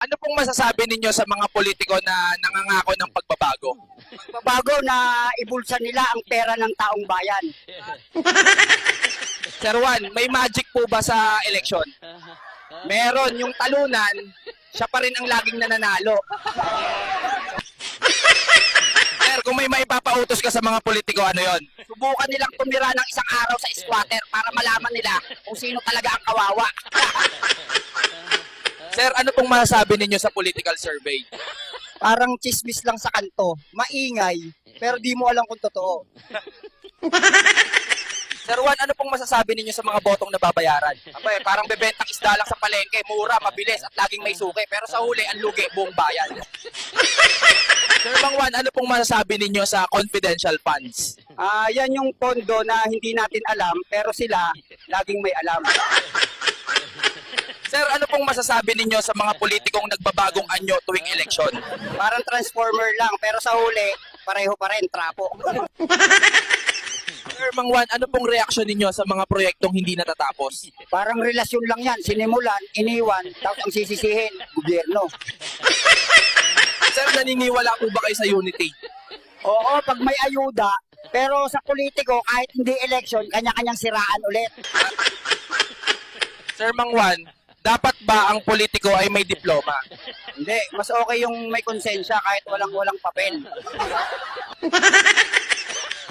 Ano pong masasabi ninyo sa mga politiko na nangangako ng pagbabago? Bago na ibulsa nila ang pera ng taong bayan. Sir Juan, may magic po ba sa eleksyon? Meron, yung talunan, siya pa rin ang laging nananalo. Sir, kung may maipapautos ka sa mga politiko, ano yon? Subukan nilang tumira ng isang araw sa squatter para malaman nila kung sino talaga ang kawawa. Sir, ano pong masasabi ninyo sa political survey? Parang chismis lang sa kanto, maingay, pero di mo alam kung totoo. Sir Juan, ano pong masasabi ninyo sa mga botong nababayaran? Abay, parang bebentang isda lang sa palengke, mura, mabilis, at laging may suki. Pero sa huli, ang lugi, buong bayan. Sir Mang Juan, ano pong masasabi ninyo sa confidential funds? Yan yung pondo na hindi natin alam, pero sila laging may alam. Sir, ano pong masasabi ninyo sa mga politikong nagbabagong anyo tuwing eleksyon? Parang transformer lang, pero sa huli, pareho pa rin, trapo. Sir Mang Juan, ano pong reaksyon ninyo sa mga proyektong hindi natatapos? Parang relasyon lang yan, sinimulan, iniwan, tapos ang sisisihin, gobyerno. Sir, naniniwala po ba kayo sa unity? Oo, pag may ayuda, pero sa politiko, kahit hindi election, kanya-kanyang siraan ulit. Sir Mang Juan, dapat ba ang politiko ay may diploma? Hindi, mas okay yung may konsensya kahit walang papel.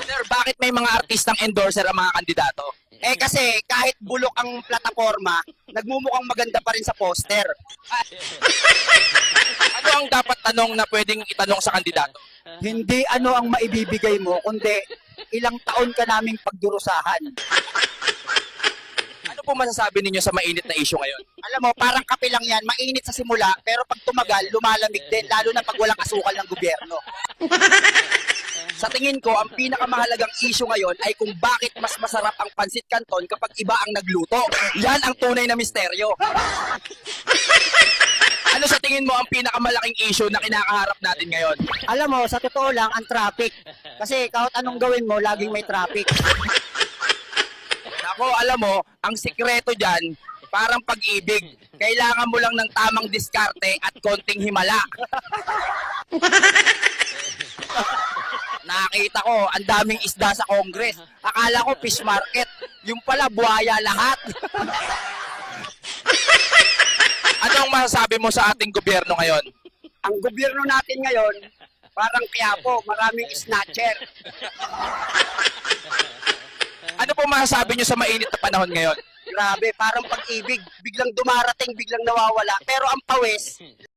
Sir, bakit may mga artistang endorser ang mga kandidato? Eh kasi kahit bulok ang plataforma, nagmumukhang maganda pa rin sa poster. Ano ang dapat tanong na pwedeng itanong sa kandidato? Hindi ano ang maibibigay mo, kundi ilang taon ka naming pagdurusahan. Ano po masasabi ninyo sa mainit na issue ngayon? Alam mo, parang kape lang yan, mainit sa simula, pero pag tumagal, lumalamig din, lalo na pag walang asukal ng gobyerno. Sa tingin ko, ang pinakamahalagang issue ngayon ay kung bakit mas masarap ang pansit canton kapag iba ang nagluto. Yan ang tunay na misteryo. Ano sa tingin mo ang pinakamalaking issue na kinakaharap natin ngayon? Alam mo, sa totoo lang, ang traffic. Kasi kahit anong gawin mo, laging may traffic. Ako, alam mo, ang sikreto dyan, parang pag-ibig. Kailangan mo lang ng tamang diskarte at konting himala. Nakita ko, ang daming isda sa Congress. Akala ko fish market. Yung pala, buhaya lahat. Ano ang masasabi mo sa ating gobyerno ngayon? Ang gobyerno natin ngayon, parang Quiapo, maraming snatcher. Ano po masasabi nyo sa mainit na panahon ngayon? Grabe, parang pag-ibig, biglang dumarating, biglang nawawala. Pero ang pawis,